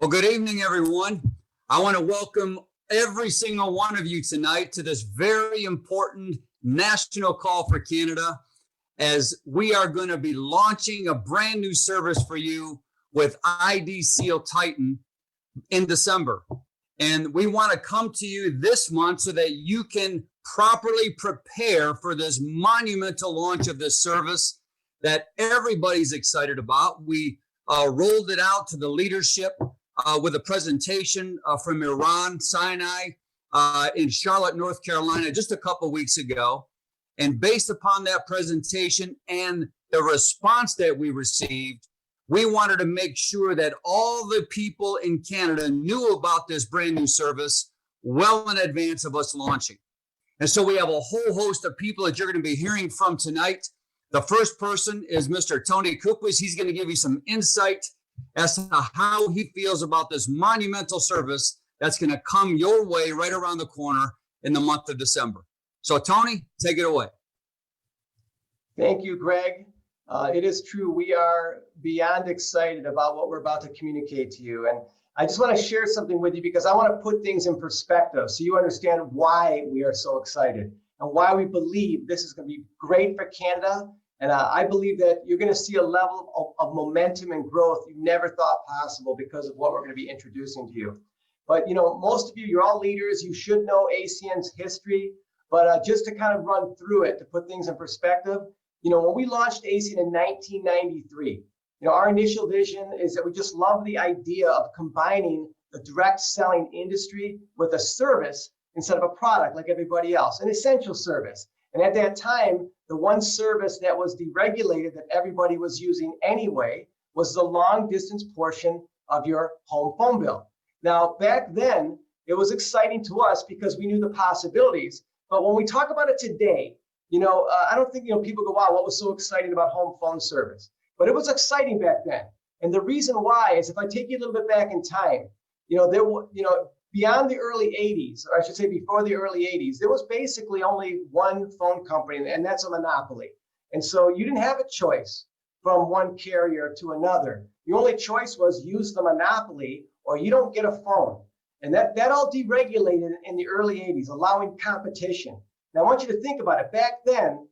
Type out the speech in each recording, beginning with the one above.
Well, good evening, everyone. I want to welcome every single one of you tonight to this very important national call for Canada, as we are going to be launching a brand new service for you with IDSeal Titan in December. And we want to come to you this month so that you can properly prepare for this monumental launch of this service that everybody's excited about. We rolled it out to the leadership with a presentation from Iran Sinai in Charlotte, North Carolina, just a couple weeks ago. And based upon that presentation and the response that we received, we wanted to make sure that all the people in Canada knew about this brand new service well in advance of us launching. And so we have a whole host of people that you're going to be hearing from tonight. The first person is Mr. Tony Kupwis. He's going to give you some insight as to how he feels about this monumental service that's going to come your way right around the corner in the month of December. So Tony, take it away. Thank you, Greg. It is true. We are beyond excited about what we're about to communicate to you. And I just want to share something with you because I want to put things in perspective so you understand why we are so excited and why we believe this is going to be great for Canada. And I believe that you're going to see a level of momentum and growth you never thought possible because of what we're going to be introducing to you. But, you know, most of you, you're all leaders. You should know ACN's history. But just to kind of run through it, to put things in perspective, you know, when we launched ACN in 1993, you know, our initial vision is that we just love the idea of combining the direct selling industry with a service instead of a product like everybody else, an essential service. And at that time, the one service that was deregulated that everybody was using anyway was the long distance portion of your home phone bill. Now, back then, it was exciting to us because we knew the possibilities. But when we talk about it today, you know, I don't think, you know, people go, wow, what was so exciting about home phone service? But it was exciting back then. And the reason why is if I take you a little bit back in time, you know, there were, you know, beyond the early 80s, or I should say before the early 80s, there was basically only one phone company, and that's a monopoly. And so you didn't have a choice from one carrier to another. The only choice was use the monopoly or you don't get a phone. And that all deregulated in the early 80s, allowing competition. Now, I want you to think about it. Back then,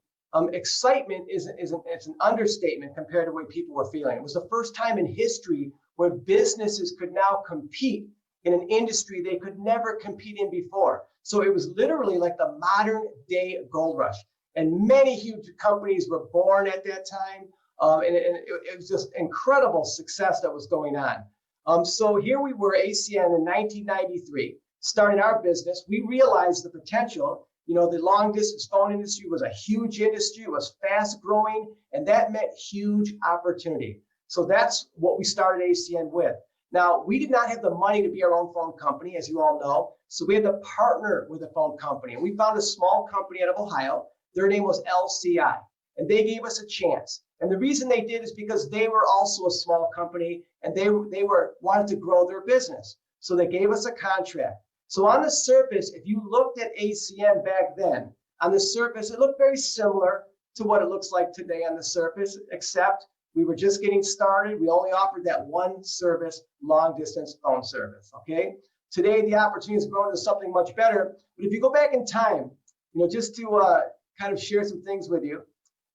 excitement it's an understatement compared to what people were feeling. It was the first time in history where businesses could now compete in an industry they could never compete in before. So it was literally like the modern day gold rush. And many huge companies were born at that time. And it was just incredible success that was going on. So here we were, ACN in 1993, starting our business. We realized the potential. You know, the long distance phone industry was a huge industry, it was fast growing, and that meant huge opportunity. So that's what we started ACN with. Now, we did not have the money to be our own phone company, as you all know. So we had to partner with a phone company. And we found a small company out of Ohio. Their name was LCI, and they gave us a chance. And the reason they did is because they were also a small company, and they wanted to grow their business. So they gave us a contract. So on the surface, if you looked at ACN back then, on the surface, it looked very similar to what it looks like today on the surface, except we were just getting started. We only offered that one service, long distance phone service, okay? Today, the opportunity has grown into something much better. But if you go back in time, you know, just to kind of share some things with you,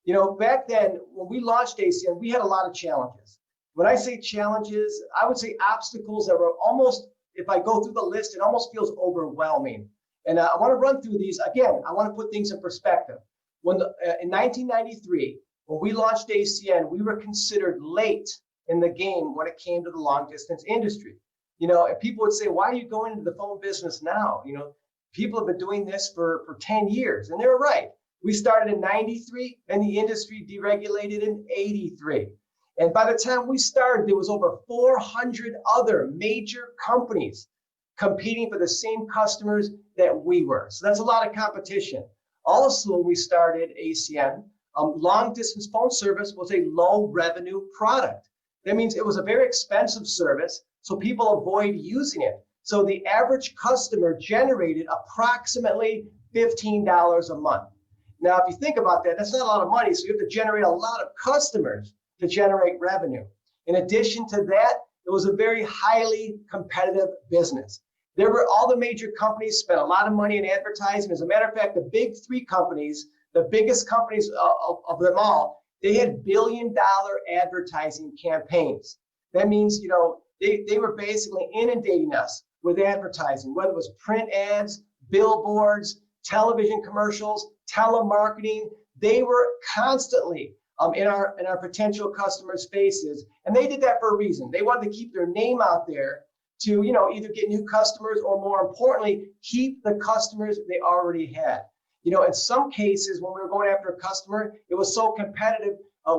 you know, back then, when we launched ACN, we had a lot of challenges. When I say challenges, I would say obstacles that were almost, if I go through the list, it almost feels overwhelming. And I want to run through these. Again, I want to put things in perspective. In 1993, when we launched ACN, we were considered late in the game when it came to the long distance industry. You know, and people would say, why are you going into the phone business now? You know, people have been doing this for 10 years. And they were right. We started in 93 and the industry deregulated in 83. And by the time we started, there was over 400 other major companies competing for the same customers that we were. So that's a lot of competition. Also, when we started ACN, long distance phone service was a low revenue product. That means it was a very expensive service, so people avoid using it. So the average customer generated approximately $15 a month. Now, if you think about that, that's not a lot of money. So you have to generate a lot of customers to generate revenue. In addition to that, it was a very highly competitive business. There were all the major companies spent a lot of money in advertising. As a matter of fact, the big three companies, the biggest companies of them all, they had billion-dollar advertising campaigns. That means, they were basically inundating us with advertising, whether it was print ads, billboards, television commercials, telemarketing. They were constantly in our potential customers' faces, and they did that for a reason. They wanted to keep their name out there to, either get new customers or, more importantly, keep the customers they already had. In some cases, when we were going after a customer, it was so competitive,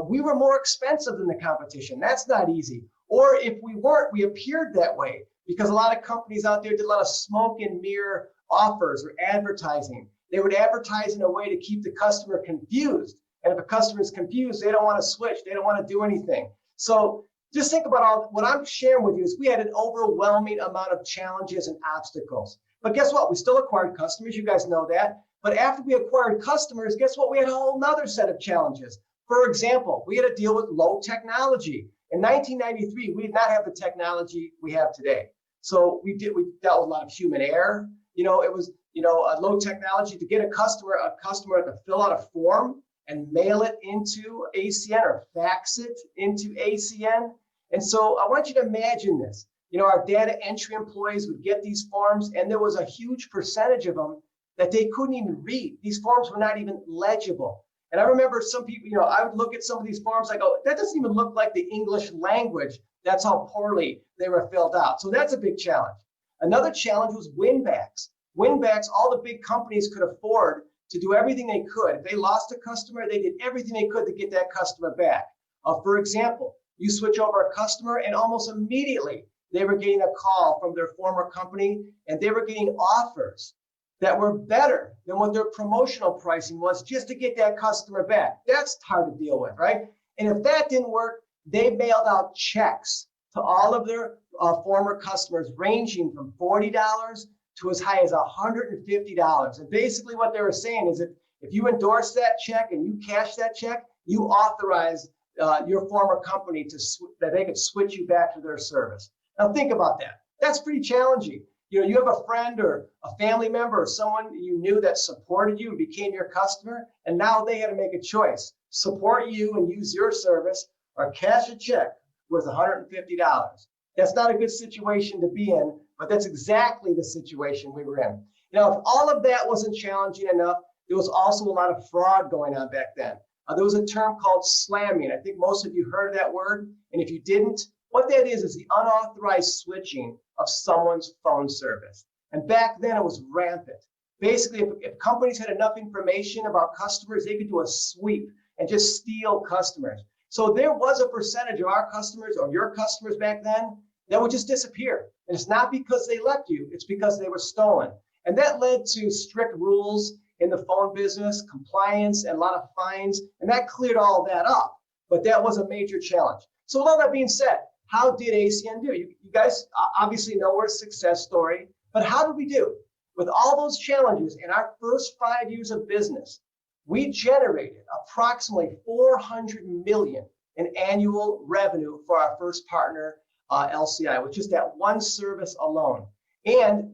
we were more expensive than the competition. That's not easy. Or if we weren't, we appeared that way, because a lot of companies out there did a lot of smoke and mirror offers or advertising. They would advertise in a way to keep the customer confused. And if a customer is confused, they don't want to switch. They don't want to do anything. So just think about what I'm sharing with you is we had an overwhelming amount of challenges and obstacles. But guess what? We still acquired customers. You guys know that. But after we acquired customers, guess what? We had a whole nother set of challenges. For example, we had to deal with low technology. In 1993, we did not have the technology we have today. So we dealt with a lot of human error. It was, a low technology to get a customer to fill out a form and mail it into ACN or fax it into ACN. And so I want you to imagine this. Our data entry employees would get these forms, and there was a huge percentage of them that they couldn't even read. These forms were not even legible. And I remember some people, I would look at some of these forms, I go, that doesn't even look like the English language. That's how poorly they were filled out. So that's a big challenge. Another challenge was win-backs. Win-backs, all the big companies could afford to do everything they could. If they lost a customer, they did everything they could to get that customer back. For example, you switch over a customer and almost immediately they were getting a call from their former company, and they were getting offers that were better than what their promotional pricing was just to get that customer back. That's hard to deal with, right? And if that didn't work, they mailed out checks to all of their former customers, ranging from $40 to as high as $150. And basically what they were saying is if you endorse that check and you cash that check, you authorize your former company that they could switch you back to their service. Now think about that. That's pretty challenging. You have a friend or a family member or someone you knew that supported you and became your customer, and now they had to make a choice: support you and use your service, or cash a check worth $150. That's not a good situation to be in, but that's exactly the situation we were in. If all of that wasn't challenging enough, there was also a lot of fraud going on back then. There was a term called slamming. I think most of you heard of that word. And if you didn't, what that is the unauthorized switching of someone's phone service. And back then it was rampant. Basically, if companies had enough information about customers, they could do a sweep and just steal customers. So there was a percentage of our customers or your customers back then that would just disappear. And it's not because they left you, it's because they were stolen. And that led to strict rules in the phone business, compliance, and a lot of fines. And that cleared all that up. But that was a major challenge. So with all that being said, how did ACN do? You guys obviously know we're a success story, but how did we do? With all those challenges in our first 5 years of business, we generated approximately $400 million in annual revenue for our first partner, LCI, with just that one service alone. And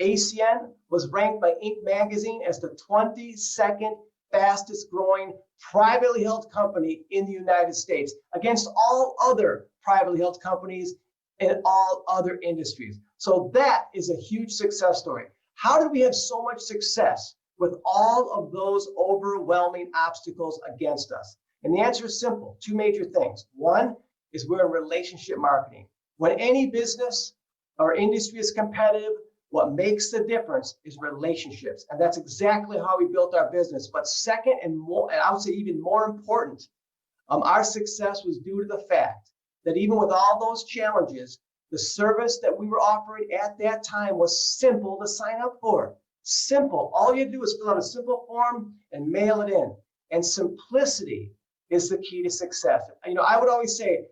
ACN was ranked by Inc. magazine as the 22nd fastest growing privately held company in the United States, against all other privately held companies in all other industries. So that is a huge success story. How did we have so much success with all of those overwhelming obstacles against us? And the answer is simple: two major things. One is we're in relationship marketing. When any business or industry is competitive, what makes the difference is relationships. And that's exactly how we built our business. But second, and I would say even more important, our success was due to the fact that even with all those challenges, the service that we were offering at that time was simple to sign up for. Simple. All you do is fill out a simple form and mail it in. And simplicity is the key to success. I would always say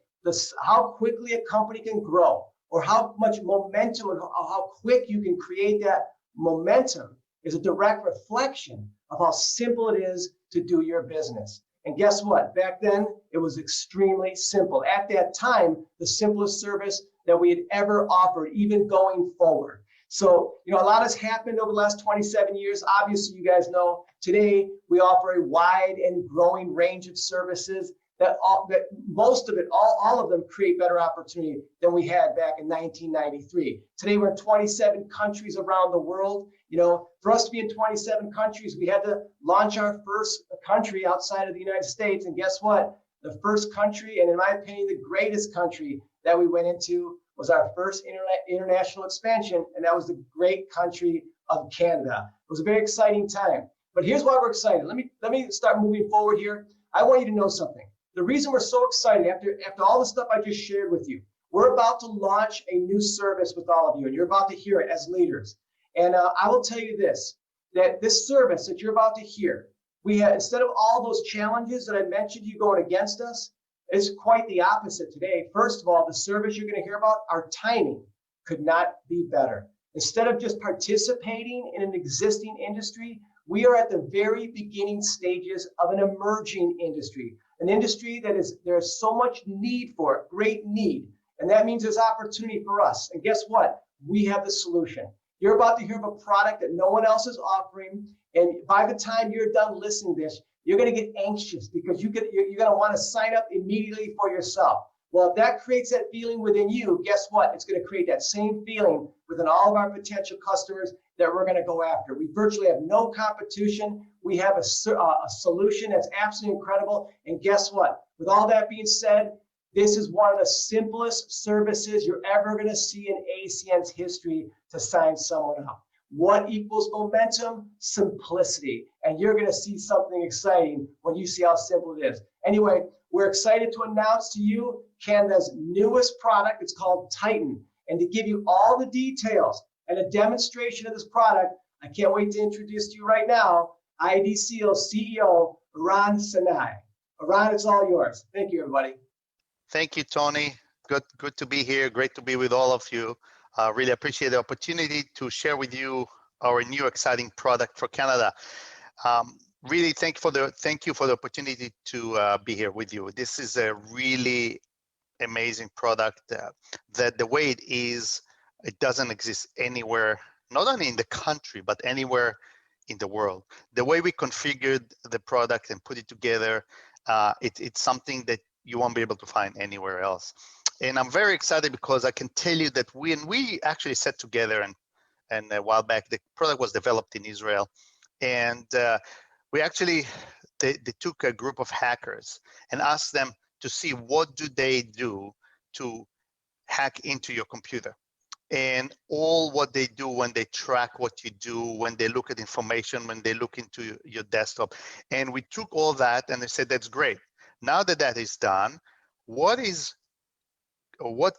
how quickly a company can grow, or how much momentum and how quick you can create that momentum, is a direct reflection of how simple it is to do your business. And guess what? Back then, it was extremely simple. At that time, the simplest service that we had ever offered, even going forward. So, a lot has happened over the last 27 years. Obviously, you guys know today we offer a wide and growing range of services that most of it, all of them create better opportunity than we had back in 1993. Today, we're in 27 countries around the world. For us to be in 27 countries, we had to launch our first country outside of the United States. And guess what? The first country, and in my opinion, the greatest country that we went into was our first international expansion, and that was the great country of Canada. It was a very exciting time. But here's why we're excited. Let me start moving forward here. I want you to know something. The reason we're so excited after all the stuff I just shared with you, we're about to launch a new service with all of you, and you're about to hear it as leaders. And I will tell you this, that this service that you're about to hear, we have, instead of all those challenges that I mentioned you going against us, it's quite the opposite today. First of all, the service you're going to hear about, our timing could not be better. Instead of just participating in an existing industry, we are at the very beginning stages of an emerging industry, an industry that there's so much need for it, great need. And that means there's opportunity for us. And guess what? We have the solution. You're about to hear of a product that no one else is offering. And by the time you're done listening to this, you're going to get anxious because you're going to want to sign up immediately for yourself. Well, if that creates that feeling within you, guess what? It's going to create that same feeling within all of our potential customers that we're going to go after. We virtually have no competition. We have a solution that's absolutely incredible. And guess what? With all that being said, this is one of the simplest services you're ever going to see in ACN's history to sign someone up. What equals momentum? Simplicity. And you're going to see something exciting when you see how simple it is. Anyway, we're excited to announce to you Canada's newest product. It's called Titan. And to give you all the details and a demonstration of this product, I can't wait to introduce to you right now, IDSeal CEO, Aran Sinai. Aran, it's all yours. Thank you, everybody. Thank you, Tony. Good to be here. Great to be with all of you. Really appreciate the opportunity to share with you our new exciting product for Canada. Really thank you for the opportunity to be here with you. This is a really amazing product that the way it is, it doesn't exist anywhere, not only in the country, but anywhere in the world. The way we configured the product and put it together, it's something that you won't be able to find anywhere else. And I'm very excited because I can tell you that when we actually sat together and a while back, the product was developed in Israel. And we actually, they took a group of hackers and asked them to see what do they do to hack into your computer. And all what they do when they track what you do, when they look at information, when they look into your desktop. And we took all that and they said, that's great. Now that that is done, what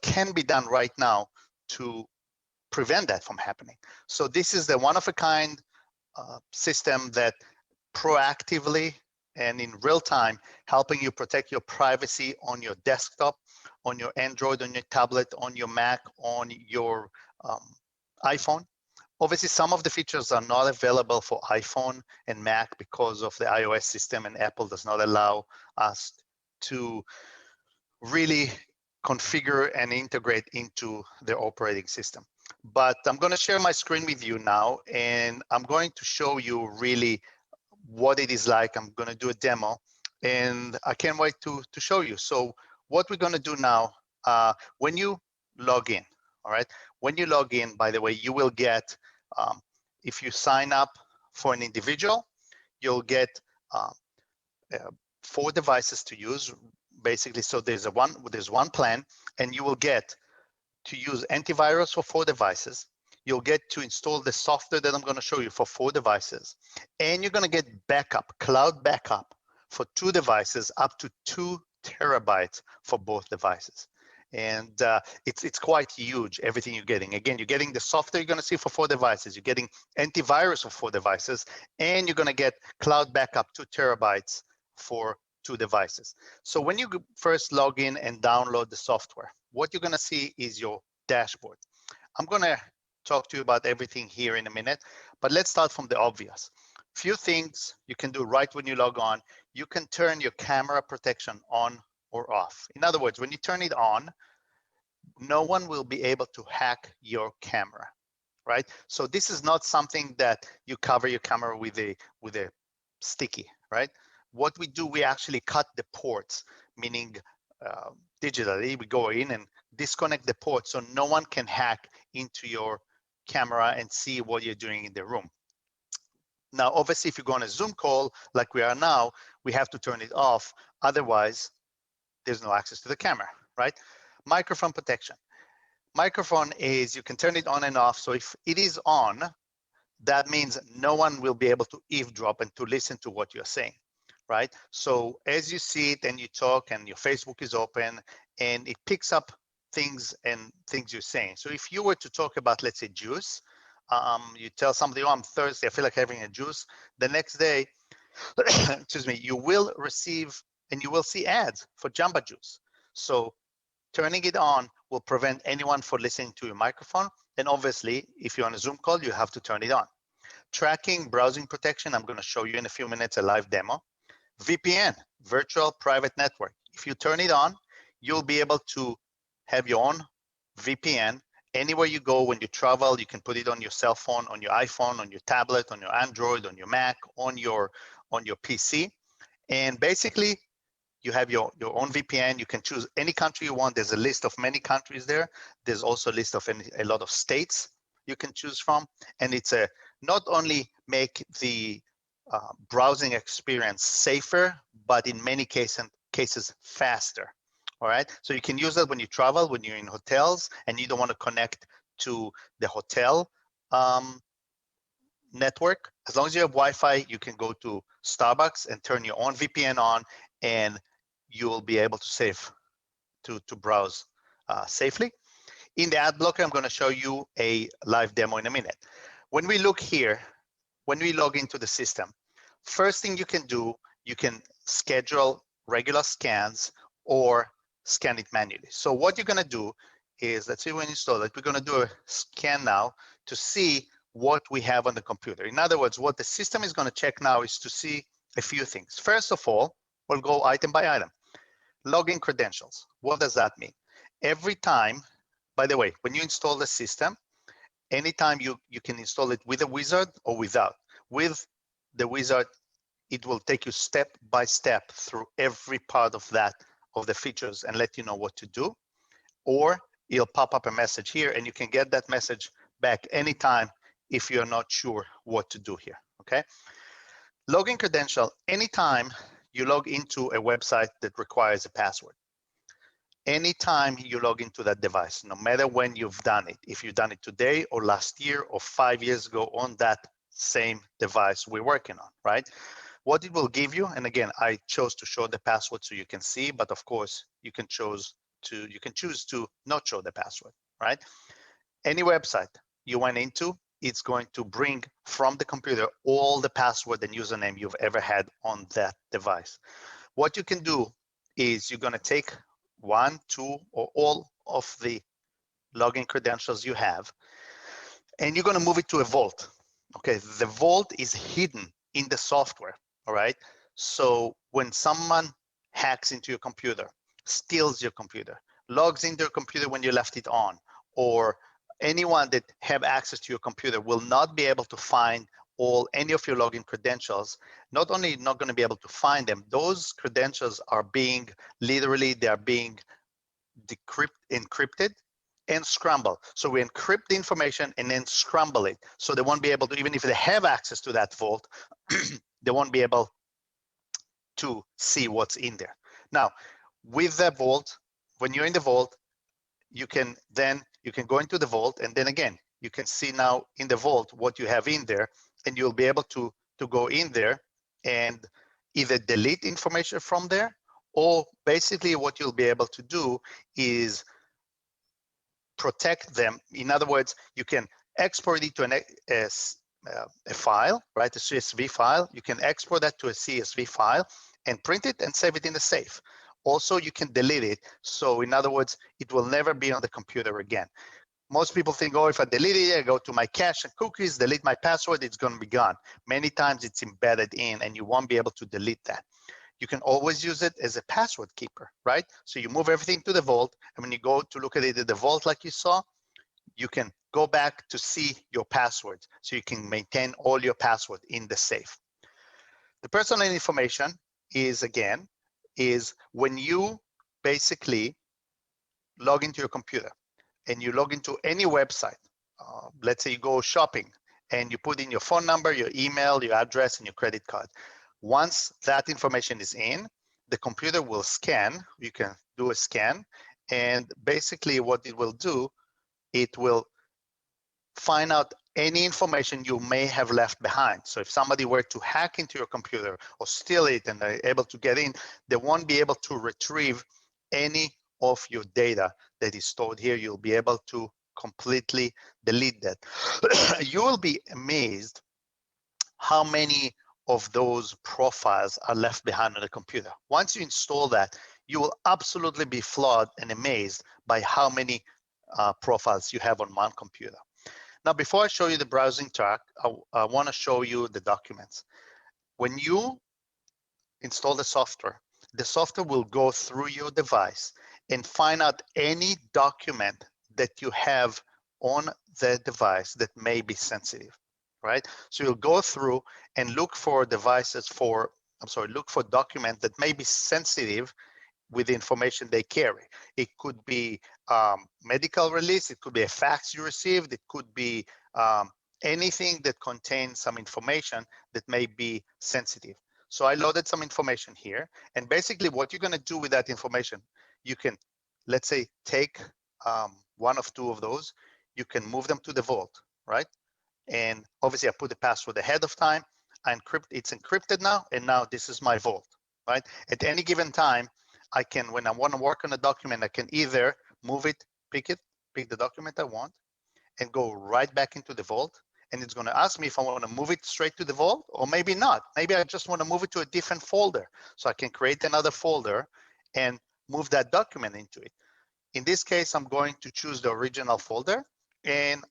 can be done right now to prevent that from happening? So this is the one-of-a-kind system that proactively and in real time helping you protect your privacy on your desktop, on your Android, on your tablet, on your Mac, on your iPhone. Obviously, some of the features are not available for iPhone and Mac because of the iOS system, and Apple does not allow us to really configure and integrate into their operating system. But I'm going to share my screen with you now, and I'm going to show you really what it is like. I'm going to do a demo, and I can't wait to show you. So what we're going to do now, when you log in, all right, when you log in, by the way, you will get, if you sign up for an individual, you'll get 4 devices to use, basically. So there's one plan, and you will get to use antivirus for 4 devices. You'll get to install the software that I'm going to show you for 4 devices. And you're going to get backup, cloud backup for 2 devices, up to 2 terabytes for both devices. And it's quite huge, everything you're getting. Again, you're getting the software you're going to see for 4 devices. You're getting antivirus for 4 devices. And you're going to get cloud backup, 2 terabytes for 2 devices. So when you first log in and download the software, what you're going to see is your dashboard. I'm going to talk to you about everything here in a minute, but let's start from the obvious. Few things you can do right when you log on. You can turn your camera protection on or off. In other words, when you turn it on, no one will be able to hack your camera, right? So this is not something that you cover your camera with a sticky, right? What we do, we actually cut the ports, meaning digitally, we go in and disconnect the port so no one can hack into your camera and see what you're doing in the room. Now, obviously, if you go on a Zoom call like we are now, we have to turn it off. Otherwise, there's no access to the camera, right? Microphone protection. Microphone is, you can turn it on and off. So if it is on, that means no one will be able to eavesdrop and to listen to what you're saying, right? So as you see it and you talk and your Facebook is open and it picks up things and things you're saying. So if you were to talk about, let's say, juice, you tell somebody, oh, I'm thirsty, I feel like having a juice. The next day, excuse me, you will receive and you will see ads for Jamba Juice. So turning it on will prevent anyone from listening to your microphone. And obviously, if you're on a Zoom call, you have to turn it on. Tracking, browsing protection, I'm going to show you in a few minutes a live demo. VPN, virtual private network. If you turn it on, you'll be able to have your own VPN. Anywhere you go, when you travel, you can put it on your cell phone, on your iPhone, on your tablet, on your Android, on your Mac, on your PC. And basically, you have your own VPN. You can choose any country you want. There's a list of many countries there. There's also a list of a lot of states you can choose from. And it's not only make the browsing experience safer, but in many cases faster. All right. So you can use that when you travel, when you're in hotels and you don't want to connect to the hotel network. As long as you have Wi-Fi, you can go to Starbucks and turn your own VPN on, and you will be able to save to browse safely. In the ad blocker, I'm going to show you a live demo in a minute. When we look here, when we log into the system, first thing you can do, you can schedule regular scans or scan it manually. So what you're going to do is, let's see when you install it, we're going to do a scan now to see what we have on the computer. In other words, what the system is going to check now is to see a few things. First of all, we'll go item by item. Login credentials. What does that mean? Every time, by the way, when you install the system, anytime you can install it with a wizard or without. With the wizard, it will take you step by step through every part of the features and let you know what to do. Or it'll pop up a message here and you can get that message back anytime if you're not sure what to do here, okay? Login credential, anytime you log into a website that requires a password. Anytime you log into that device, no matter when you've done it, if you've done it today or last year or 5 years ago on that same device we're working on, right? What it will give you, and again, I chose to show the password so you can see, but of course you can choose to not show the password, right? Any website you went into, it's going to bring from the computer all the password and username you've ever had on that device. What you can do is you're going to take 1, 2, or all of the login credentials you have, and you're going to move it to a vault. Okay, the vault is hidden in the software, all right? So when someone hacks into your computer, steals your computer, logs into your computer when you left it on, or anyone that have access to your computer will not be able to find any of your login credentials. Not only not going to be able to find them, those credentials are being they are being encrypted and scrambled. So we encrypt the information and then scramble it. So they won't be able to, even if they have access to that vault, they won't be able to see what's in there. Now, with the vault, when you're in the vault, you can go into the vault, and then again, you can see now in the vault what you have in there, and you'll be able to go in there and either delete information from there, or basically what you'll be able to do is protect them. In other words, you can export it to a file, right? A CSV file. You can export that to a CSV file and print it and save it in the safe. Also, you can delete it. So in other words, it will never be on the computer again. Most people think, oh, if I delete it, I go to my cache and cookies, delete my password, it's going to be gone. Many times it's embedded in and you won't be able to delete that. You can always use it as a password keeper, right? So you move everything to the vault, and when you go to look at it at the vault like you saw, you can go back to see your passwords. So you can maintain all your password in the safe. The personal information is, again, is when you basically log into your computer and you log into any website. Let's say you go shopping and you put in your phone number, your email, your address, and your credit card. Once that information is in, the computer will scan. You can do a scan, and basically what it will do, it will find out any information you may have left behind. So if somebody were to hack into your computer or steal it and they're able to get in, they won't be able to retrieve any of your data that is stored here. You'll be able to completely delete that. You will be amazed how many of those profiles are left behind on the computer. Once you install that, you will absolutely be floored and amazed by how many profiles you have on one computer. Now, before I show you the browsing track, I want to show you the documents. When you install the software will go through your device and find out any document that you have on the device that may be sensitive, right? So you'll go through and look for look for documents that may be sensitive with the information they carry. It could be medical release, it could be a fax you received, it could be anything that contains some information that may be sensitive. So I loaded some information here, and basically what you're gonna do with that information, you can, let's say, take one of two of those, you can move them to the vault, right? And obviously I put the password ahead of time, it's encrypted now, and now this is my vault, right? At any given time, I can, when I want to work on a document, I can either move it, pick the document I want, and go right back into the vault. And it's going to ask me if I want to move it straight to the vault, or maybe not. Maybe I just want to move it to a different folder. So I can create another folder and move that document into it. In this case, I'm going to choose the original folder, and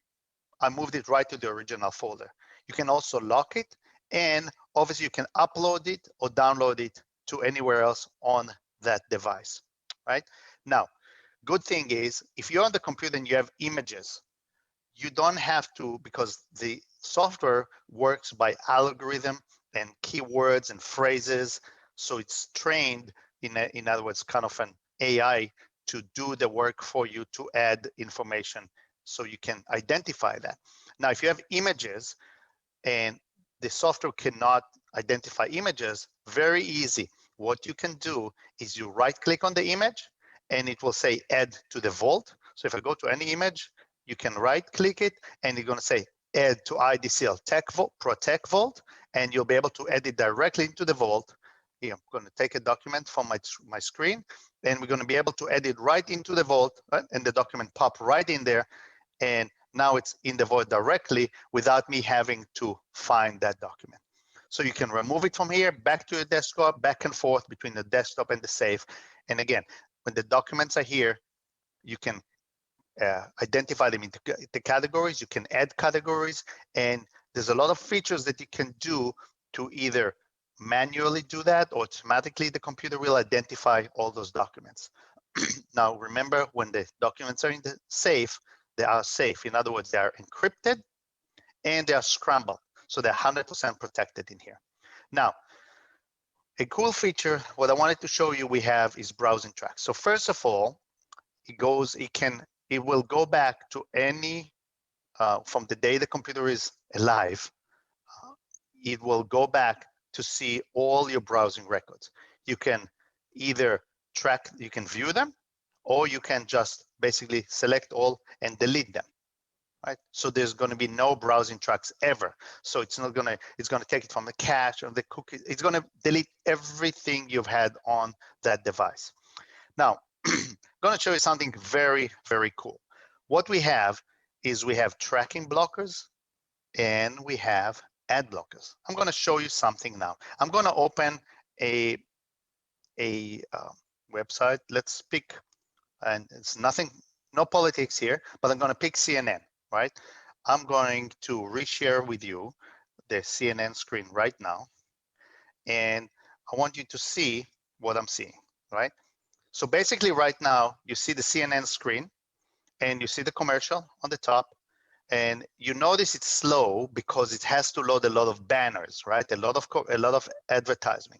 I moved it right to the original folder. You can also lock it, and obviously you can upload it or download it to anywhere else on that device, right? Now, good thing is, if you're on the computer and you have images, you don't have to, because the software works by algorithm and keywords and phrases, so it's trained, in other words, kind of an AI to do the work for you to add information so you can identify that. Now, if you have images and the software cannot identify images, very easy. What you can do is you right click on the image and it will say add to the vault. So if I go to any image, you can right click it and you're going to say add to IDSeal Protect Vault, and you'll be able to add it directly into the vault. Here, I'm going to take a document from my screen, and we're going to be able to add it right into the vault, right? And the document pop right in there, and now it's in the vault directly without me having to find that document. So you can remove it from here, back to your desktop, back and forth between the desktop and the safe. And again, when the documents are here, you can identify them into the categories, you can add categories, and there's a lot of features that you can do to either manually do that or automatically the computer will identify all those documents. Now, remember, when the documents are in the safe, they are safe. In other words, they are encrypted and they are scrambled. So they're 100% protected in here. Now, a cool feature, what I wanted to show you we have is browsing tracks. So first of all, it will go back to any, from the day the computer is alive, it will go back to see all your browsing records. You can either track, you can view them, or you can just basically select all and delete them, right? So there's going to be no browsing tracks ever. So it's not going to, it's going to take it from the cache or the cookie. It's going to delete everything you've had on that device. Now, I'm going to show you something very, very cool. What we have is we have tracking blockers and we have ad blockers. I'm going to show you something now. I'm going to open a website. Let's pick, and it's nothing, no politics here, but I'm going to pick CNN, right? I'm going to reshare with you the CNN screen right now. And I want you to see what I'm seeing, right? So basically right now, you see the CNN screen and you see the commercial on the top, and you notice it's slow because it has to load a lot of banners, right? A lot of advertising.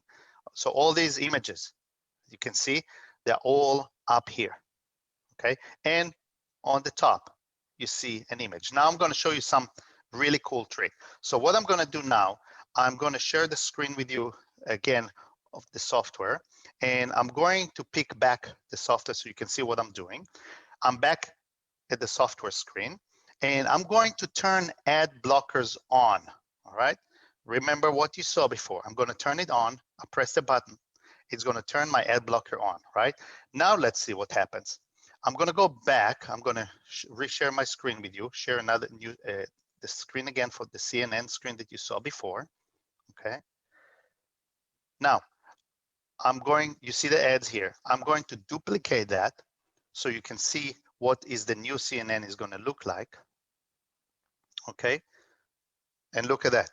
So all these images, you can see, they're all up here, okay? And on the top, you see an image. Now I'm gonna show you some really cool trick. So what I'm gonna do now, I'm gonna share the screen with you again of the software, and I'm going to pick back the software so you can see what I'm doing. I'm back at the software screen, and I'm going to turn ad blockers on, all right? Remember what you saw before. I'm gonna turn it on, I press the button, it's gonna turn my ad blocker on, right? Now let's see what happens. I'm gonna go back, I'm gonna reshare my screen with you, share another new, the screen again for the CNN screen that you saw before, okay? Now, you see the ads here. I'm going to duplicate that so you can see what is the new CNN is gonna look like, okay? And look at that.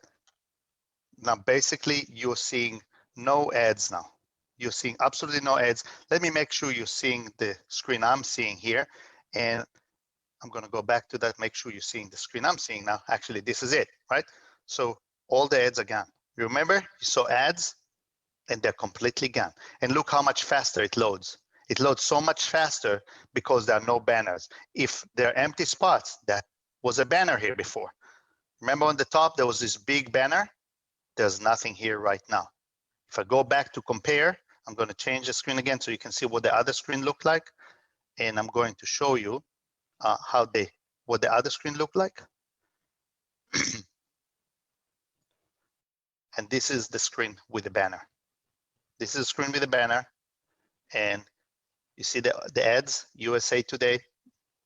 Now, basically, you're seeing no ads now. You're seeing absolutely no ads. Let me make sure you're seeing the screen I'm seeing here. And I'm gonna go back to that, make sure you're seeing the screen I'm seeing now. Actually, this is it, right? So all the ads are gone. You remember, you saw ads and they're completely gone. And look how much faster it loads. It loads so much faster because there are no banners. If there are empty spots, that was a banner here before. Remember on the top, there was this big banner? There's nothing here right now. If I go back to compare, I'm going to change the screen again so you can see what the other screen looked like. And I'm going to show you what the other screen looked like. And this is the screen with the banner. This is the screen with the banner. And you see the ads, USA Today,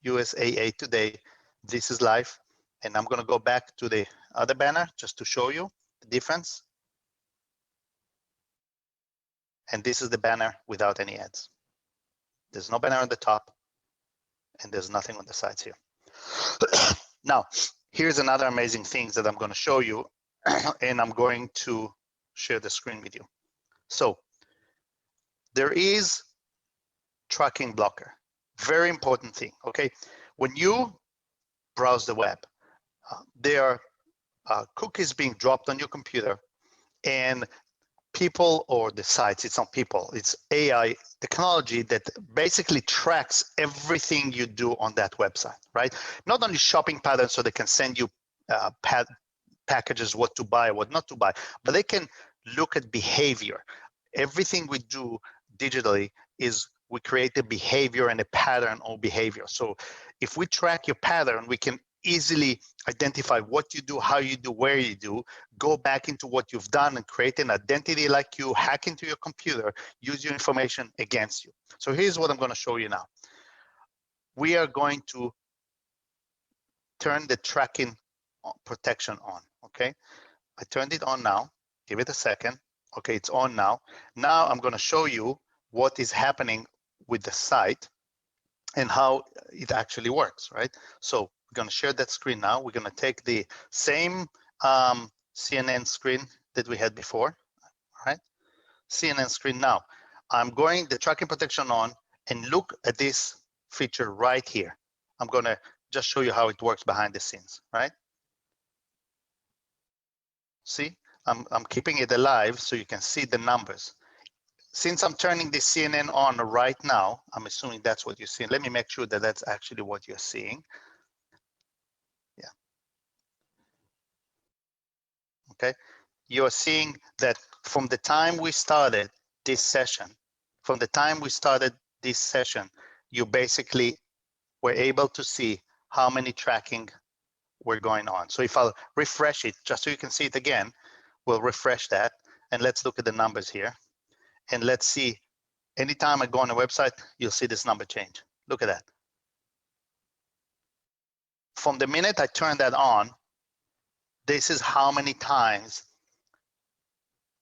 USAA Today. This is live. And I'm going to go back to the other banner just to show you the difference. And this is the banner without any ads. There's no banner on the top, and there's nothing on the sides here. Now, here's another amazing thing that I'm going to show you, and I'm going to share the screen with you. So there is tracking blocker. Very important thing, okay? When you browse the web, there are cookies being dropped on your computer, and people, or the sites, it's not people, it's AI technology that basically tracks everything you do on that website, right? Not only shopping patterns, so they can send you packages, what to buy, what not to buy, but they can look at behavior. Everything we do digitally is we create a behavior and a pattern of behavior. So if we track your pattern, we can easily identify what you do, how you do, where you do, go back into what you've done and create an identity like you, hack into your computer, use your information against you. So here's what I'm going to show you now. We are going to turn the tracking protection on, okay? I turned it on now. Give it a second. Okay, it's on now. Now I'm going to show you what is happening with the site and how it actually works, right? So we're going to share that screen now. We're going to take the same CNN screen that we had before, all right? CNN screen now. I'm going the tracking protection on, and look at this feature right here. I'm going to just show you how it works behind the scenes, right? See, I'm keeping it alive so you can see the numbers. Since I'm turning the CNN on right now, I'm assuming that's what you're seeing. Let me make sure that that's actually what you're seeing. Yeah. Okay. You're seeing that from the time we started this session, you basically were able to see how many tracking were going on. So if I'll refresh it, just so you can see it again, we'll refresh that. And let's look at the numbers here. And let's see, anytime I go on a website, you'll see this number change. Look at that. From the minute I turn that on, this is how many times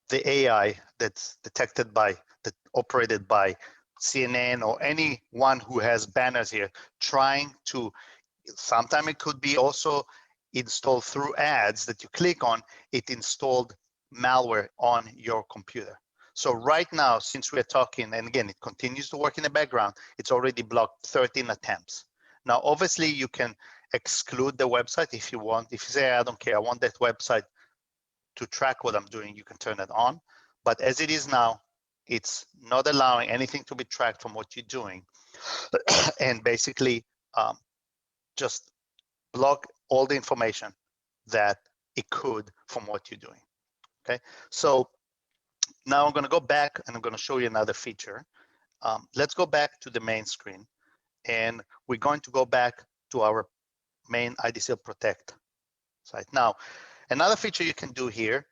the AI that's detected by, that operated by CNN or anyone who has banners here, trying to, sometimes it could be also installed through ads that you click on, it installed malware on your computer. So right now, since we're talking, and again, it continues to work in the background, it's already blocked 13 attempts. Now, obviously, you can exclude the website if you want. If you say, I don't care, I want that website to track what I'm doing, you can turn it on. But as it is now, it's not allowing anything to be tracked from what you're doing. And basically just block all the information that it could from what you're doing. Okay, so now I'm going to go back and I'm going to show you another feature. Let's go back to the main screen, and we're going to go back to our main IDSeal Protect site. Now, another feature you can do here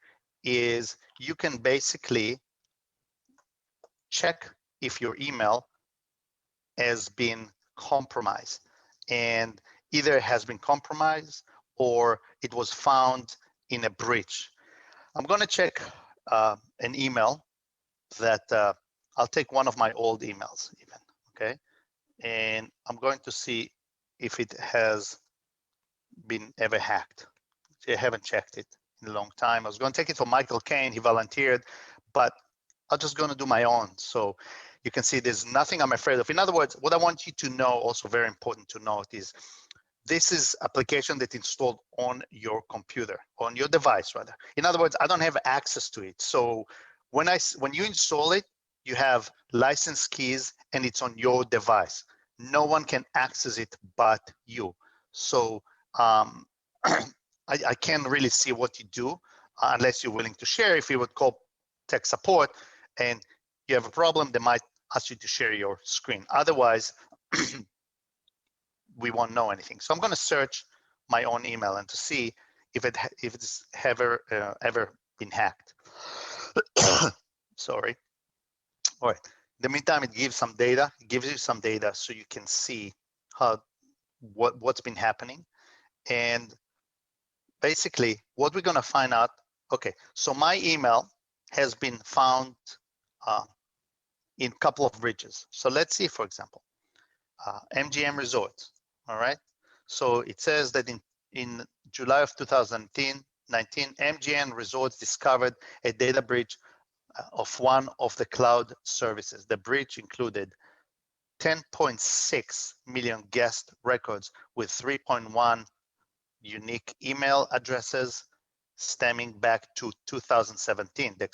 is you can basically check if your email has been compromised, and either it has been compromised or it was found in a breach. I'm going to check an email that I'll take one of my old emails even, okay? And I'm going to see if it has been ever hacked. I haven't checked it in a long time. I was going to take it from Michael Kane, he volunteered, but I'm just going to do my own. So you can see there's nothing I'm afraid of. In other words, what I want you to know, also very important to note, is this is application that installed on your computer, on your device rather. In other words, I don't have access to it. So when you install it, you have license keys and it's on your device. No one can access it but you. So I can't really see what you do unless you're willing to share. If you would call tech support and you have a problem, they might ask you to share your screen. Otherwise, we won't know anything. So I'm going to search my own email and to see if it's ever been hacked. Sorry. All right. In the meantime, it gives some data. It gives you some data so you can see what's been happening. And basically, what we're going to find out. Okay, so my email has been found in a couple of breaches. So let's see, for example, MGM Resorts. All right. So it says that in July of 2019, MGM Resorts discovered a data breach of one of the cloud services. The breach included 10.6 million guest records with 3.1 unique email addresses stemming back to 2017. The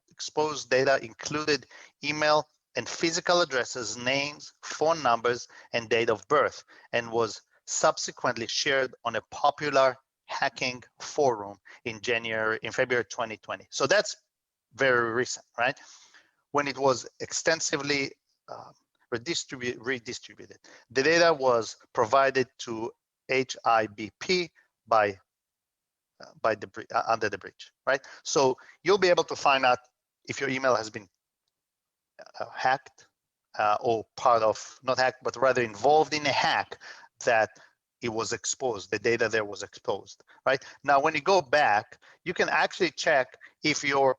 exposed data included email and physical addresses, names, phone numbers, and date of birth, and was subsequently shared on a popular hacking forum in February 2020. So that's very recent, right? When it was extensively redistributed. The data was provided to HIBP under the breach, right? So you'll be able to find out if your email has been hacked or part of, not hacked, but rather involved in a hack that it was exposed, the data there was exposed, right? Now, when you go back, you can actually check if your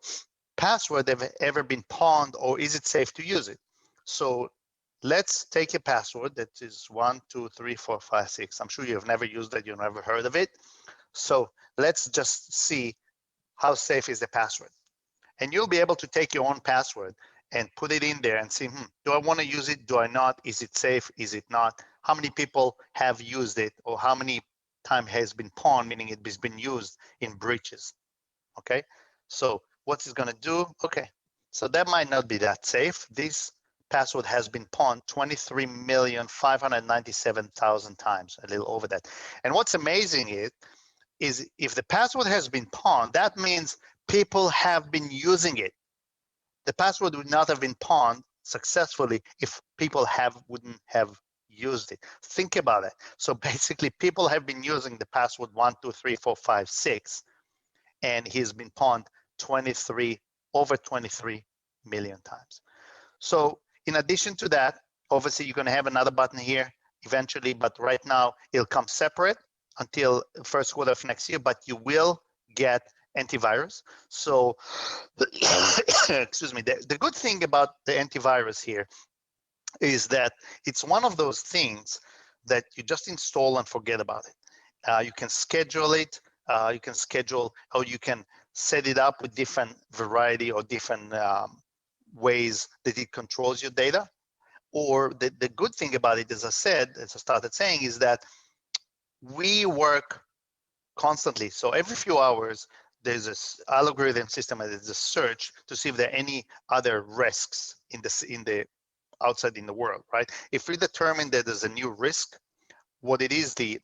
password have ever been pawned or is it safe to use it. So let's take a password that is 1, 2, 3, 4, 5, 6. I'm sure you've never used it, you've never heard of it. So let's just see how safe is the password. And you'll be able to take your own password and put it in there and see, do I want to use it? Do I not? Is it safe? Is it not? How many people have used it, or how many time has been pawned, meaning it has been used in breaches? Okay, so what's it going to do? Okay, so that might not be that safe. This password has been pawned 23,597,000 times, a little over that. And what's amazing is if the password has been pawned, that means people have been using it. The password would not have been pawned successfully if people wouldn't have used it. Think about it. So basically, people have been using the password 1, 2, 3, 4, 5, 6, and he's been pawned over 23 million times. So in addition to that, obviously you're going to have another button here eventually, but right now it'll come separate until first quarter of next year, but you will get antivirus. So excuse me, the good thing about the antivirus here is that it's one of those things that you just install and forget about it. You can schedule it, or you can set it up with different variety or different ways that it controls your data. Or the good thing about it, as I started saying, is that we work constantly. So every few hours, there's this algorithm system and there's a search to see if there are any other risks in the outside in the world, right? If we determine that there's a new risk, what it is, the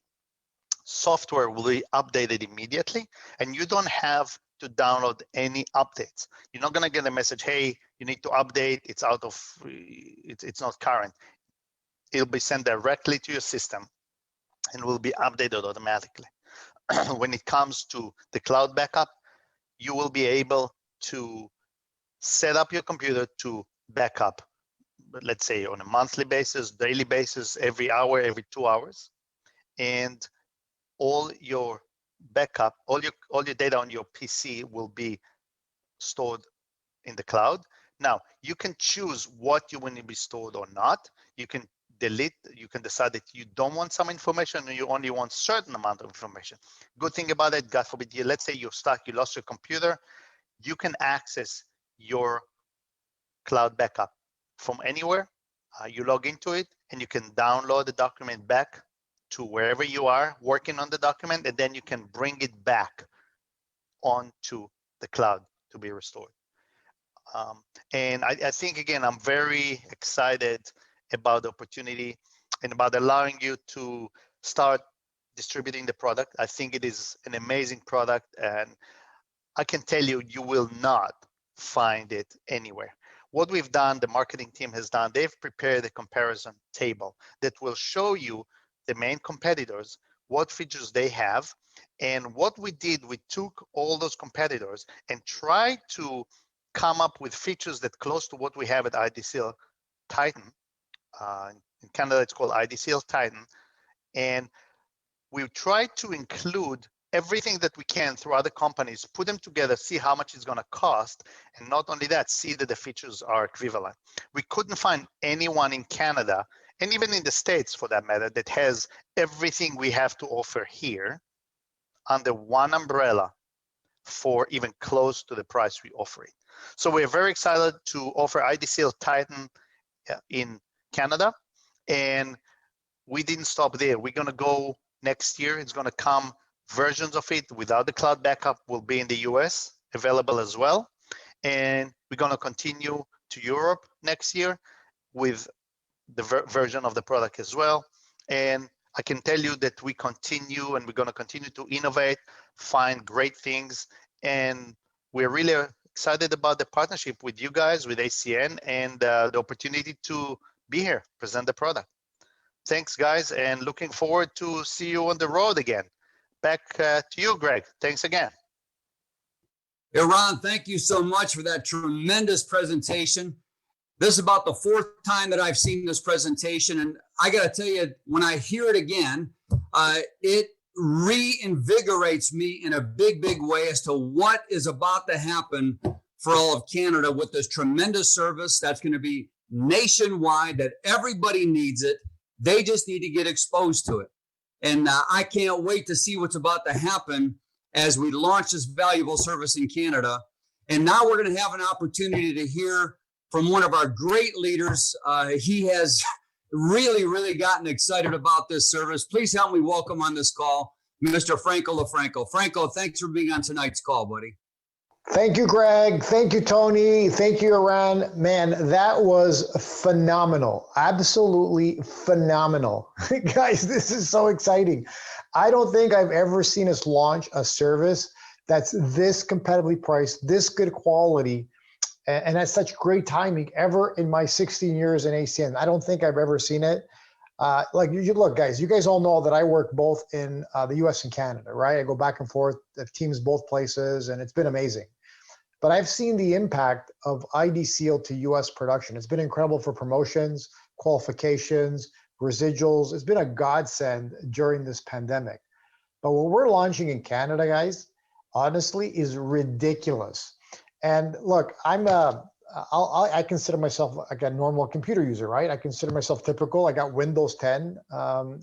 software will be updated immediately, and you don't have to download any updates. You're not going to get a message, hey, you need to update, it's out of, it's not current. It'll be sent directly to your system and will be updated automatically. When it comes to the cloud backup, you will be able to set up your computer to backup, let's say on a monthly basis, daily basis, every hour, every 2 hours, and all your backup, all your data on your PC will be stored in the cloud. Now, you can choose what you want to be stored or not. You can delete, you can decide that you don't want some information and you only want certain amount of information. Good thing about it, God forbid, let's say you're stuck, you lost your computer, you can access your cloud backup from anywhere. You log into it and you can download the document back to wherever you are working on the document, and then you can bring it back onto the cloud to be restored. And I think, again, I'm very excited about the opportunity and about allowing you to start distributing the product. I think it is an amazing product, and I can tell you, you will not find it anywhere. What we've done, the marketing team has done, they've prepared a comparison table that will show you the main competitors, what features they have. And what we did, we took all those competitors and tried to come up with features that close to what we have at IDSeal Titan. In Canada, it's called IDSeal Titan. And we tried to include everything that we can through other companies, put them together, see how much it's going to cost, and not only that, see that the features are equivalent. We couldn't find anyone in Canada, and even in the States for that matter, that has everything we have to offer here under one umbrella for even close to the price we offer it. So we're very excited to offer IDSeal Titan in Canada, and we didn't stop there. We're going to go next year. It's going to come versions of it without the cloud backup will be in the US available as well. And we're going to continue to Europe next year with the version of the product as well. And I can tell you that we continue and we're going to continue to innovate, find great things. And we're really excited about the partnership with you guys, with ACN, and the opportunity to be here, present the product. Thanks, guys, and looking forward to see you on the road again. Back to you, Greg. Thanks again. Ron, thank you so much for that tremendous presentation. This is about the fourth time that I've seen this presentation, and I got to tell you, when I hear it again, it reinvigorates me in a big, big way as to what is about to happen for all of Canada with this tremendous service that's going to be nationwide, that everybody needs it. They just need to get exposed to it. And I can't wait to see what's about to happen as we launch this valuable service in Canada. And now we're going to have an opportunity to hear from one of our great leaders. He has really, really gotten excited about this service. Please help me welcome on this call, Mr. Franco LaFranco. Franco, thanks for being on tonight's call, buddy. Thank you, Greg. Thank you, Tony. Thank you, Iran. Man, that was phenomenal. Absolutely phenomenal. Guys, this is so exciting. I don't think I've ever seen us launch a service that's this competitively priced, this good quality, and that's such great timing ever in my 16 years in ACN. I don't think I've ever seen it. Look, guys, you guys all know that I work both in the US and Canada, right? I go back and forth, the teams both places, and it's been amazing. But I've seen the impact of IDSeal to US production. It's been incredible for promotions, qualifications, residuals. It's been a godsend during this pandemic. But what we're launching in Canada, guys, honestly, is ridiculous. And look, I consider myself like a normal computer user, right? I consider myself typical. I got Windows 10.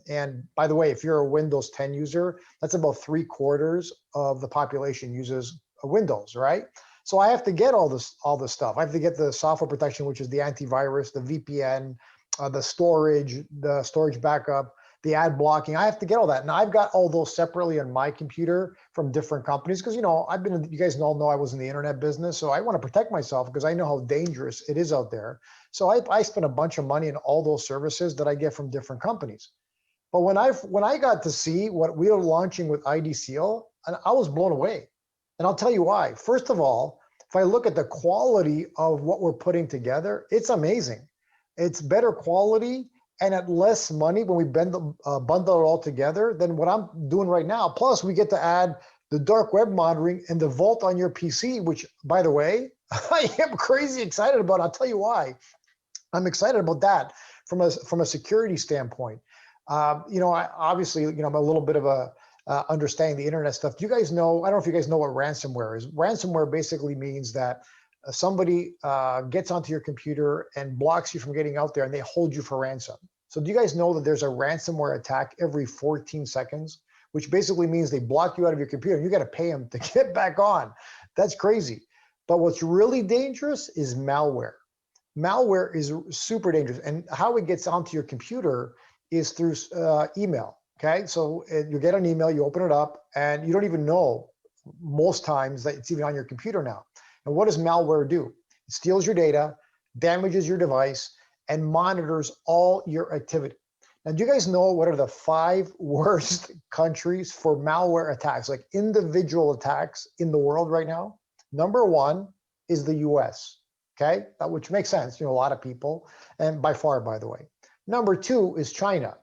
And by the way, if you're a Windows 10 user, that's about 3/4 of the population uses Windows, right? So I have to get all this stuff. I have to get the software protection, which is the antivirus, the VPN, the storage backup, the ad blocking. I have to get all that. Now I've got all those separately on my computer from different companies because, you know, you guys all know I was in the internet business. So I want to protect myself because I know how dangerous it is out there. So I spent a bunch of money on all those services that I get from different companies. But when I got to see what we were launching with IDSeal, and I was blown away. And I'll tell you why. First of all, if I look at the quality of what we're putting together, it's amazing. It's better quality and at less money when we bundle it all together than what I'm doing right now. Plus, we get to add the dark web monitoring and the vault on your PC, which, by the way, I am crazy excited about. I'll tell you why. I'm excited about that from a security standpoint. You know, obviously, you know, I'm a little bit of a understanding the internet stuff. Do you guys know? I don't know if you guys know what ransomware is. Ransomware basically means that somebody gets onto your computer and blocks you from getting out there, and they hold you for ransom. So do you guys know that there's a ransomware attack every 14 seconds, which basically means they block you out of your computer and you got to pay them to get back on? That's crazy. But what's really dangerous is malware. Malware is super dangerous, and how it gets onto your computer is through email. Okay, so you get an email, you open it up, and you don't even know most times that it's even on your computer now. And what does malware do? It steals your data, damages your device, and monitors all your activity. Now, do you guys know what are the 5 worst countries for malware attacks, like individual attacks in the world right now? Number 1 is the US, okay? Which makes sense, you know, a lot of people, and by far, by the way. Number 2 is China,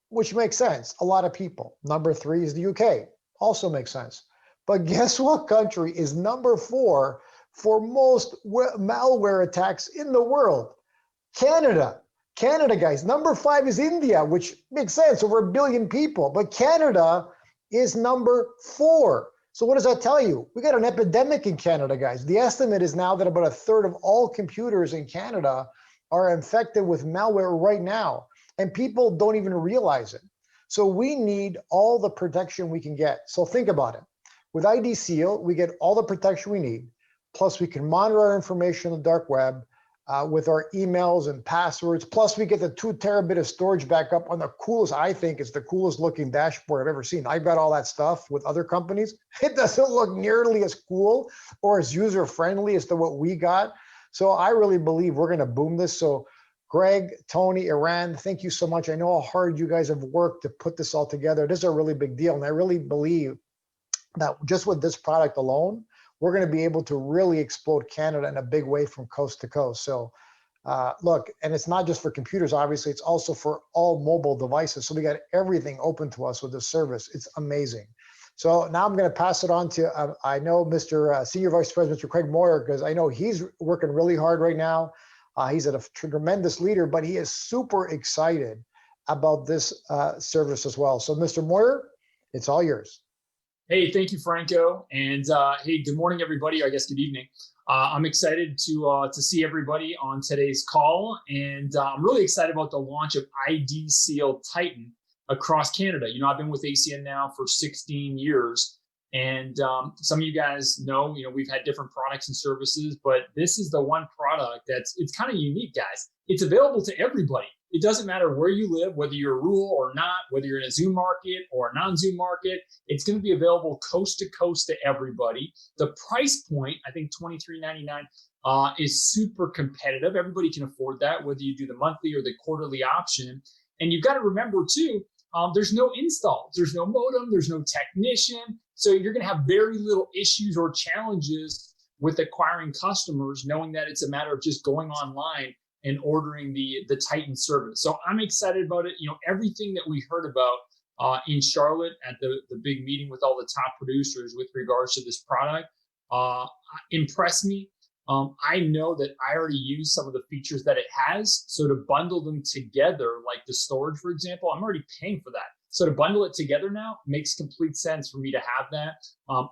which makes sense, a lot of people. Number 3 is the UK, also makes sense. But guess what country is number 4 for most malware attacks in the world? Canada. Canada, guys. Number 5 is India, which makes sense, over 1 billion people. But Canada is number 4. So what does that tell you? We got an epidemic in Canada, guys. The estimate is now that about 1/3 of all computers in Canada are infected with malware right now, and people don't even realize it. So we need all the protection we can get. So think about it. With IDSeal, we get all the protection we need, plus we can monitor our information on the dark web with our emails and passwords, plus we get the 2 terabit of storage backup on the coolest, I think it's the coolest looking dashboard I've ever seen. I've got all that stuff with other companies. It doesn't look nearly as cool or as user-friendly as to what we got. So I really believe we're gonna boom this. So Greg, Tony, Iran, thank you so much. I know how hard you guys have worked to put this all together. This is a really big deal. And I really believe that just with this product alone, we're going to be able to really explode Canada in a big way from coast to coast. So look, and it's not just for computers, obviously, it's also for all mobile devices. So we got everything open to us with this service. It's amazing. So now I'm going to pass it on to, I know Mr. Senior Vice President, Mr. Craig Moyer, because I know he's working really hard right now. He's a tremendous leader, but he is super excited about this service as well. So Mr. Moyer, it's all yours. Hey, thank you, Franco. And hey, good morning, everybody. Or I guess good evening. I'm excited to see everybody on today's call. And I'm really excited about the launch of IDSeal Titan across Canada. You know, I've been with ACN now for 16 years. And some of you guys know, we've had different products and services, but this is the one product it's kind of unique, guys. It's available to everybody. It doesn't matter where you live, whether you're rural or not, whether you're in a Zoom market or a non-Zoom market, it's going to be available coast to coast to everybody. The price point, I think $23.99, is super competitive. Everybody can afford that, whether you do the monthly or the quarterly option. And you've got to remember too, there's no installs, there's no modem, there's no technician. So you're going to have very little issues or challenges with acquiring customers, knowing that it's a matter of just going online and ordering the Titan service. So I'm excited about it. Everything that we heard about in Charlotte at the big meeting with all the top producers with regards to this product impressed me. I know that I already use some of the features that it has. So to bundle them together, like the storage, for example, I'm already paying for that. So to bundle it together now makes complete sense for me to have that.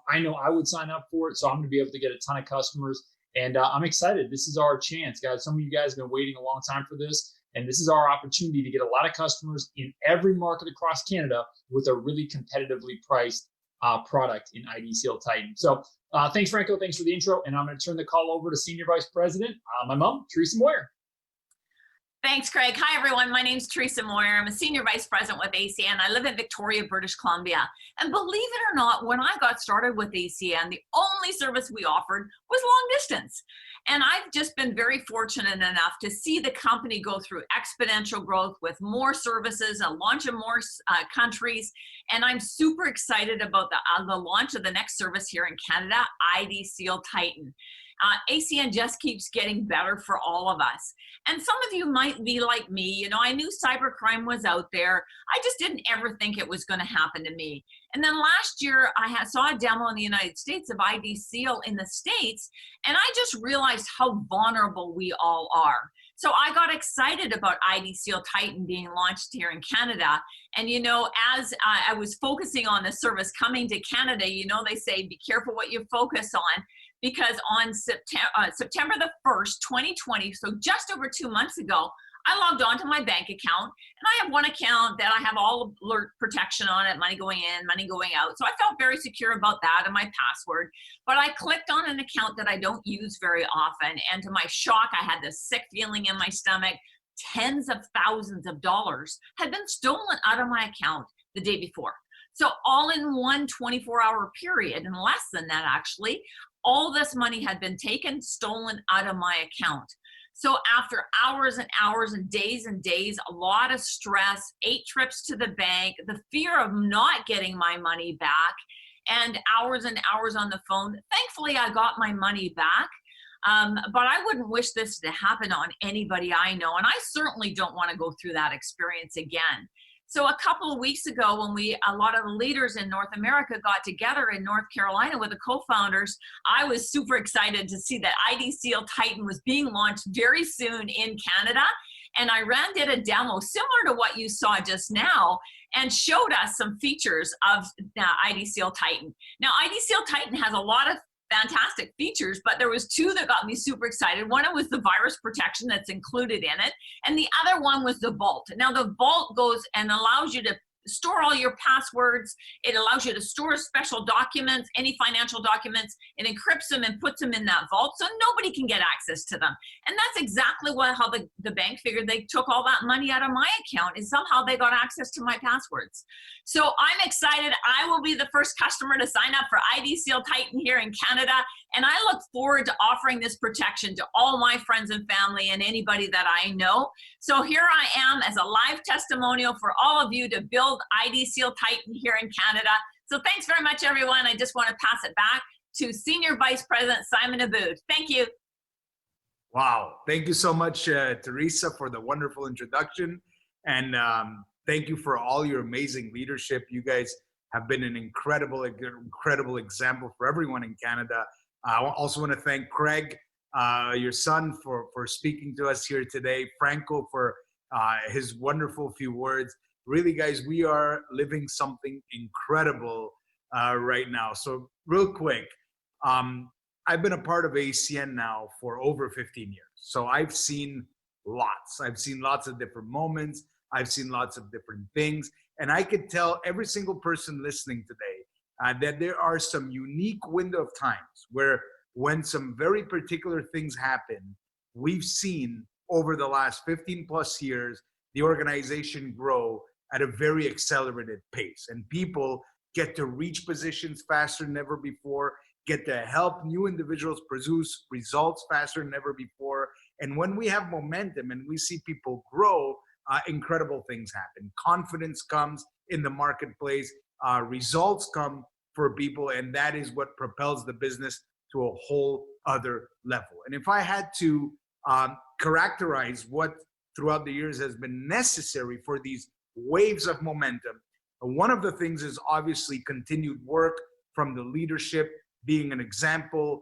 I know I would sign up for it, so I'm going to be able to get a ton of customers. And I'm excited. This is our chance, guys. Some of you guys have been waiting a long time for this. And this is our opportunity to get a lot of customers in every market across Canada with a really competitively priced product in IDSeal Titan. So thanks, Franco. Thanks for the intro. And I'm going to turn the call over to Senior Vice President, my mom, Teresa Moyer. Thanks, Craig. Hi, everyone. My name's Teresa Moyer. I'm a Senior Vice President with ACN. I live in Victoria, British Columbia. And believe it or not, when I got started with ACN, the only service we offered was long distance. And I've just been very fortunate enough to see the company go through exponential growth with more services, a launch in more countries. And I'm super excited about the launch of the next service here in Canada, IDSeal Titan. ACN just keeps getting better for all of us. And some of you might be like me. You know, I knew cybercrime was out there. I just didn't ever think it was going to happen to me. And then last year, I saw a demo in the United States of IDSeal in the States, and I just realized how vulnerable we all are. So I got excited about IDSeal Titan being launched here in Canada. And, you know, as I was focusing on the service coming to Canada, you know, they say, be careful what you focus on. Because on September the 1st, 2020, so just over 2 months ago, I logged on to my bank account, and I have one account that I have all alert protection on it, money going in, money going out. So I felt very secure about that and my password. But I clicked on an account that I don't use very often, and to my shock, I had this sick feeling in my stomach. Tens of thousands of dollars had been stolen out of my account the day before. So all in one 24-hour period, and less than that actually, all this money had been taken, stolen out of my account. So after hours and hours and days, a lot of stress, 8 trips to the bank, the fear of not getting my money back, and hours on the phone. Thankfully, I got my money back. But I wouldn't wish this to happen on anybody I know. And I certainly don't want to go through that experience again. So a couple of weeks ago, when a lot of the leaders in North America got together in North Carolina with the co-founders, I was super excited to see that IDSeal Titan was being launched very soon in Canada. And I did a demo similar to what you saw just now and showed us some features of IDSeal Titan. Now, IDSeal Titan has a lot of fantastic features, but there was 2 that got me super excited. One was the virus protection that's included in it, and the other one was the vault. Now the vault goes and allows you to store all your passwords. It allows you to store special documents, any financial documents. It encrypts them and puts them in that vault so nobody can get access to them. And that's exactly how the bank figured they took all that money out of my account, is somehow they got access to my passwords. So I'm excited. I will be the first customer to sign up for IDSeal Titan here in Canada. And I look forward to offering this protection to all my friends and family and anybody that I know. So here I am as a live testimonial for all of you to build IDSeal Titan here in Canada. So thanks very much, everyone. I just want to pass it back to Senior Vice President Simon Aboud. Thank you. Wow. Thank you so much, Teresa, for the wonderful introduction. And thank you for all your amazing leadership. You guys have been an incredible example for everyone in Canada. I also want to thank Craig, your son, for speaking to us here today. Franco for his wonderful few words. Really, guys, we are living something incredible right now. So real quick, I've been a part of ACN now for over 15 years. So I've seen lots. I've seen lots of different moments. I've seen lots of different things. And I could tell every single person listening today that there are some unique window of times where when some very particular things happen, we've seen over the last 15 plus years, the organization grow at a very accelerated pace. And people get to reach positions faster than ever before, get to help new individuals produce results faster than ever before. And when we have momentum and we see people grow, incredible things happen. Confidence comes in the marketplace, results come for people, and that is what propels the business to a whole other level. And if I had to characterize what throughout the years has been necessary for these waves of momentum, one of the things is obviously continued work from the leadership, being an example,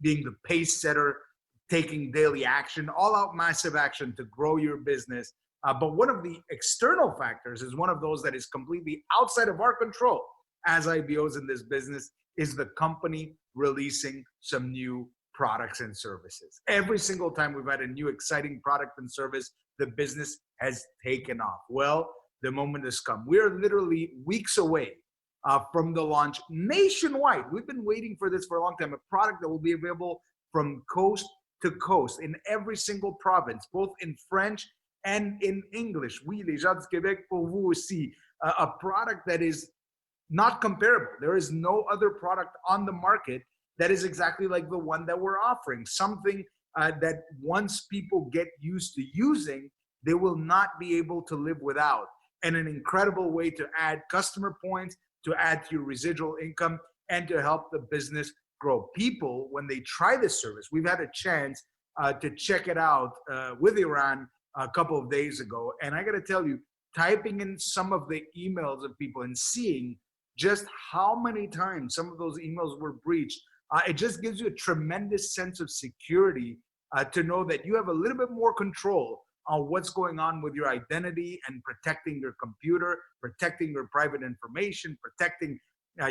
being the pace setter, taking daily action, all out massive action to grow your business. But one of the external factors is one of those that is completely outside of our control as IBOs in this business, is the company releasing some new products and services. Every single time we've had a new exciting product and service, the business has taken off. Well, the moment has come. We're literally weeks away from the launch nationwide. We've been waiting for this for a long time. A product that will be available from coast to coast in every single province, both in French and in English. Oui, les gens du Québec, pour vous aussi. A product that is not comparable. There is no other product on the market that is exactly like the one that we're offering. Something that once people get used to using, they will not be able to live without. And an incredible way to add customer points, to add to your residual income, and to help the business grow. People, when they try this service, we've had a chance to check it out with Iran a couple of days ago. And I got to tell you, typing in some of the emails of people and seeing just how many times some of those emails were breached, it just gives you a tremendous sense of security to know that you have a little bit more control on what's going on with your identity and protecting your computer, protecting your private information, protecting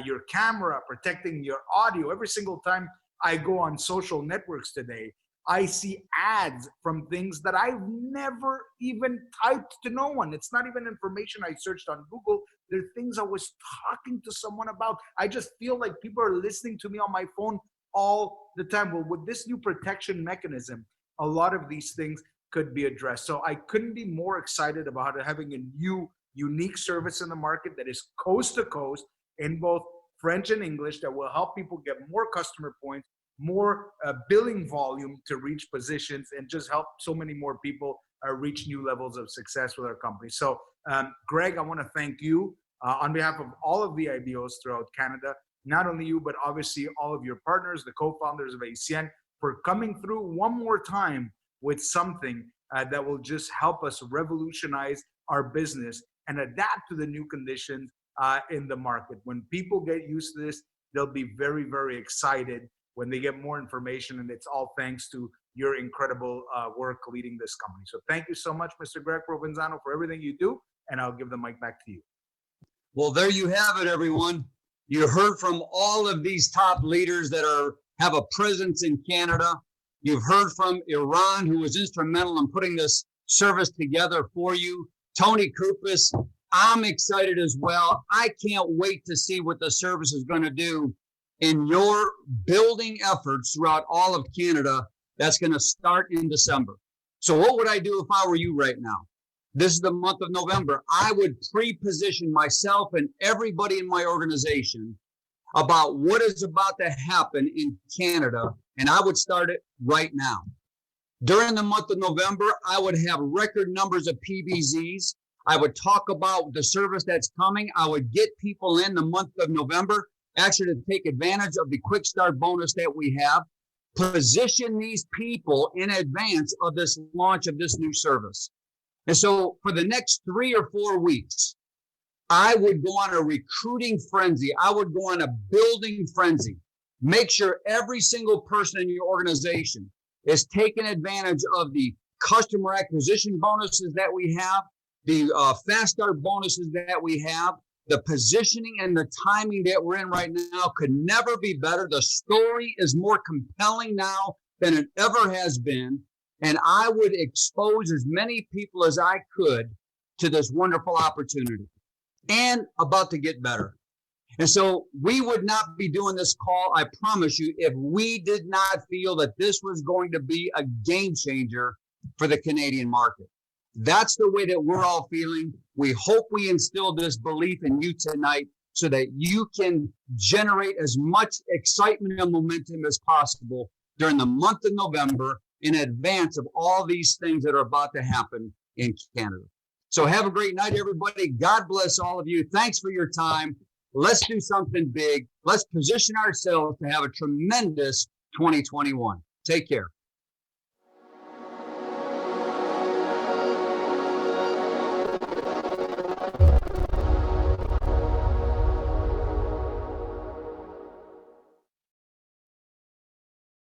your camera, protecting your audio. Every single time I go on social networks today, I see ads from things that I've never even typed to no one. It's not even information I searched on Google. They're things I was talking to someone about. I just feel like people are listening to me on my phone all the time. Well, with this new protection mechanism, a lot of these things could be addressed. So I couldn't be more excited about having a new, unique service in the market that is coast to coast in both French and English that will help people get more customer points, more billing volume to reach positions, and just help so many more people reach new levels of success with our company. So Greg, I want to thank you on behalf of all of the IBOs throughout Canada, not only you, but obviously all of your partners, the co-founders of ACN, for coming through one more time with something that will just help us revolutionize our business and adapt to the new conditions in the market. When people get used to this, they'll be very, very excited when they get more information, and it's all thanks to your incredible work leading this company. So thank you so much, Mr. Greg Provenzano, for everything you do, and I'll give the mic back to you. Well, there you have it, everyone. You heard from all of these top leaders that have a presence in Canada. You've heard from Iran, who was instrumental in putting this service together for you. Tony Krupas, I'm excited as well. I can't wait to see what the service is going to do in your building efforts throughout all of Canada. That's going to start in December. So what would I do if I were you right now? This is the month of November. I would pre-position myself and everybody in my organization about what is about to happen in Canada, and I would start it right now. During the month of November, I would have record numbers of PBZs. I would talk about the service that's coming. I would get people in the month of November actually to take advantage of the quick start bonus that we have. Position these people in advance of this launch of this new service. And so for the next 3 or 4 weeks, I would go on a recruiting frenzy. I would go on a building frenzy. Make sure every single person in your organization is taking advantage of the customer acquisition bonuses that we have, the fast start bonuses that we have. The positioning and the timing that we're in right now could never be better. The story is more compelling now than it ever has been. And I would expose as many people as I could to this wonderful opportunity, and about to get better. And so we would not be doing this call, I promise you, if we did not feel that this was going to be a game changer for the Canadian market. That's the way that we're all feeling. We hope we instill this belief in you tonight so that you can generate as much excitement and momentum as possible during the month of November in advance of all these things that are about to happen in Canada. So have a great night, everybody. God bless all of you. Thanks for your time. Let's do something big. Let's position ourselves to have a tremendous 2021. Take care.